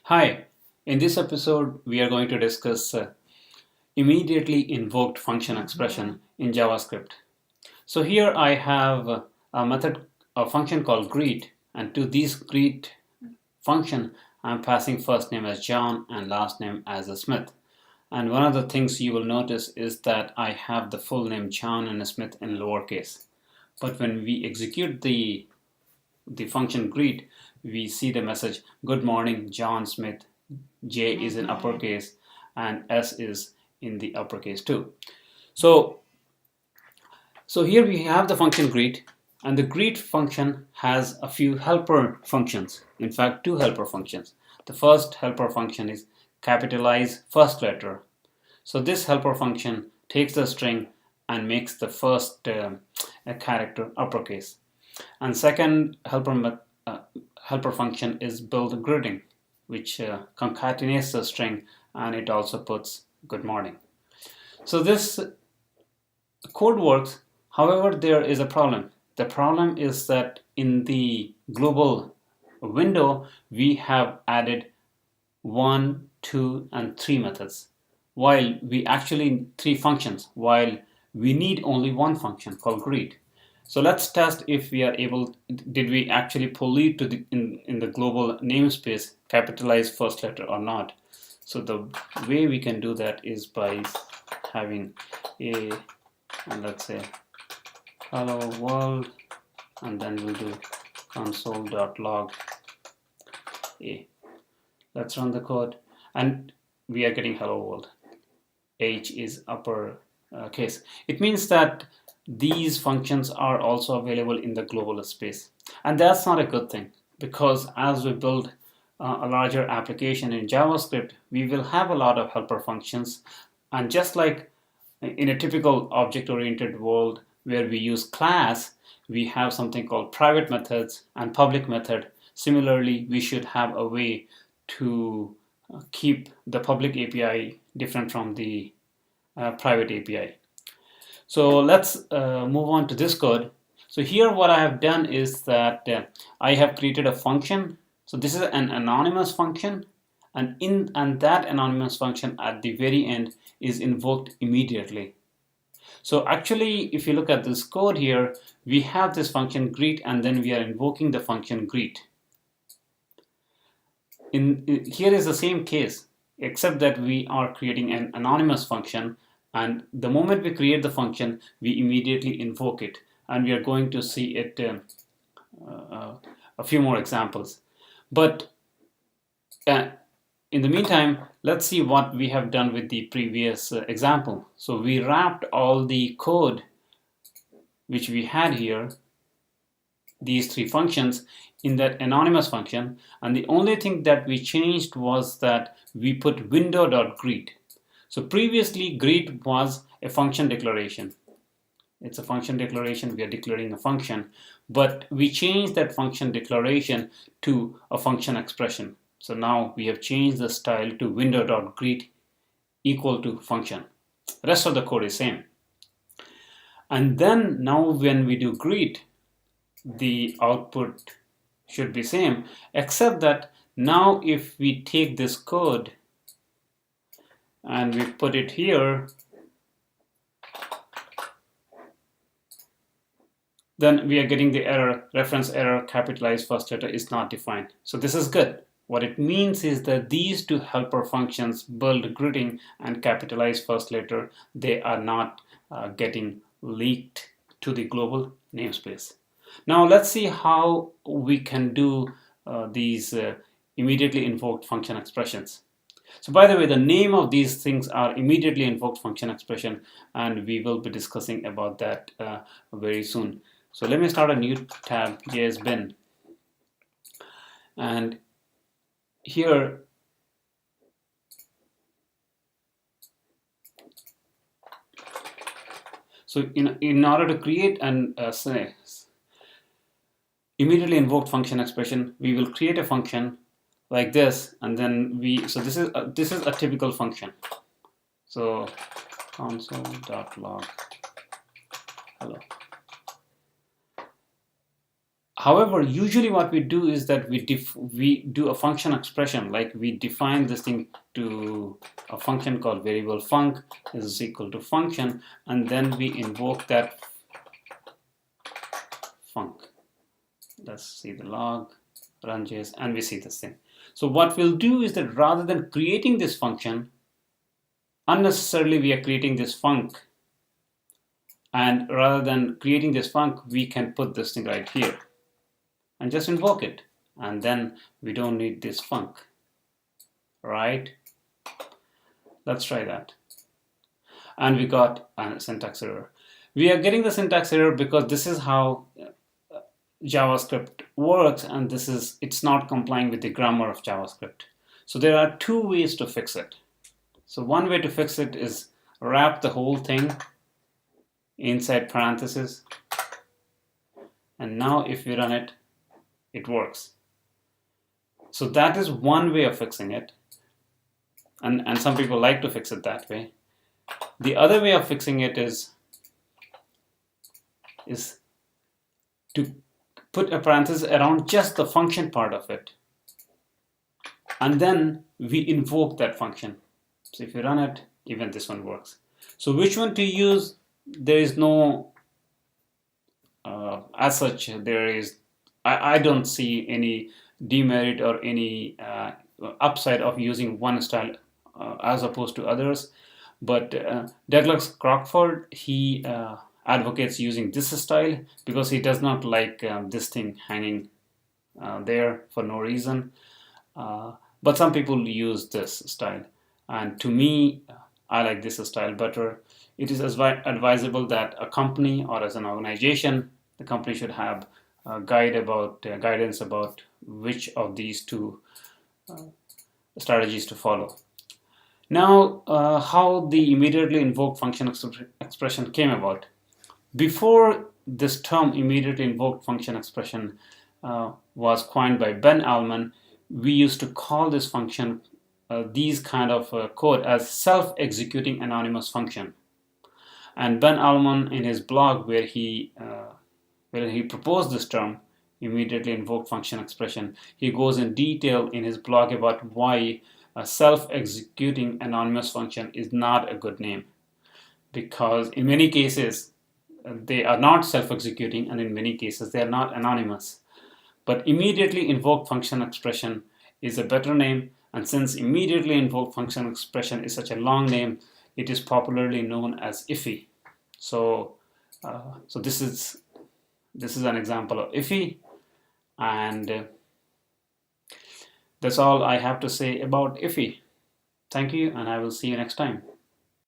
Hi, in this episode, we are going to discuss immediately invoked function expression in JavaScript. So here I have a function called greet, and to this greet function, I'm passing first name as John and last name as a Smith. And one of the things you will notice is that I have the full name John and Smith in lowercase. But when we execute the function greet, we see the message, good morning, John Smith. J is in uppercase and S is in the uppercase too. So, so here we have the function greet, and the greet function has a few helper functions. In fact, two helper functions. The first helper function is capitalize first letter. So this helper function takes the string and makes the first character uppercase. And second helper function is build greeting, which concatenates the string, and it also puts good morning. So this code works. However, there is a problem. The problem is that in the global window, we have added 1, 2, and 3 methods, while we actually 3 functions, while we need only one function called greet. So let's test if we are able, did we actually pull it to in the global namespace capitalize first letter or not. So the way we can do that is by having a, and let's say hello world, and then we'll do console.log a. Let's run the code, and we are getting hello world. H is upper case. It means that these functions are also available in the global space, and that's not a good thing, because as we build a larger application in JavaScript, we will have a lot of helper functions, and just like in a typical object-oriented world where we use class, we have something called private methods and public method. Similarly, we should have a way to keep the public API different from the private API. So let's move on to this code. So here what I have done is that I have created a function. So this is an anonymous function, and that anonymous function at the very end is invoked immediately. So actually, if you look at this code here, we have this function greet, and then we are invoking the function greet. Here is the same case, except that we are creating an anonymous function, and the moment we create the function, we immediately invoke it, and we are going to see it a few more examples. But in the meantime, let's see what we have done with the previous example. So we wrapped all the code which we had here, these 3 functions, in that anonymous function, and the only thing that we changed was that we put window.greet. So previously, greet was a function declaration. It's a function declaration, we are declaring a function, but we changed that function declaration to a function expression. So now we have changed the style to window.greet equal to function. The rest of the code is same. And then now when we do greet, the output should be same, except that now if we take this code and we put it here, then we are getting the error, reference error, capitalized first letter is not defined. So this is good. What it means is that these 2 helper functions, build greeting and capitalized first letter, they are not getting leaked to the global namespace. Now let's see how we can do these immediately invoked function expressions. So by the way, the name of these things are immediately invoked function expression, and we will be discussing about that very soon. So let me start a new tab, JSBin, and here so in order to create an immediately invoked function expression, we will create a function like this, and then so this is a typical function. So console.log hello. However, usually what we do is that we do a function expression, like we define this thing to a function called variable func is equal to function, and then we invoke that func. Let's see the log, run JS, and we see this thing. So what we'll do is that rather than creating this function, unnecessarily we are creating this func, and rather than creating this func, we can put this thing right here and just invoke it, and then we don't need this func, right? Let's try that. And we got a syntax error. We are getting the syntax error because this is how JavaScript works, and it's not complying with the grammar of JavaScript. So there are two ways to fix it. So one way to fix it is wrap the whole thing inside parentheses, and now if we run it, it works. So that is one way of fixing it, and some people like to fix it that way. The other way of fixing it is to put a parenthesis around just the function part of it, and then we invoke that function. So if you run it, even this one works. So which one to use? There is no as such, I don't see any demerit or any upside of using one style as opposed to others. But Douglas Crockford, he advocates using this style because he does not like this thing hanging there for no reason. But some people use this style, and to me, I like this style better. It is advisable that a company or as an organization, the company should have guidance about which of these two strategies to follow. Now, how the immediately invoked function expression came about. Before this term immediately invoked function expression was coined by Ben Allman, we used to call this function, these kind of code, as self-executing anonymous function. And Ben Allman, in his blog where he proposed this term, immediately invoked function expression, he goes in detail in his blog about why a self-executing anonymous function is not a good name. Because in many cases, they are not self-executing, and in many cases, they are not anonymous. But immediately invoked function expression is a better name, and since immediately invoked function expression is such a long name, it is popularly known as IFI. So this is an example of IFI, and that's all I have to say about IFI. Thank you, and I will see you next time.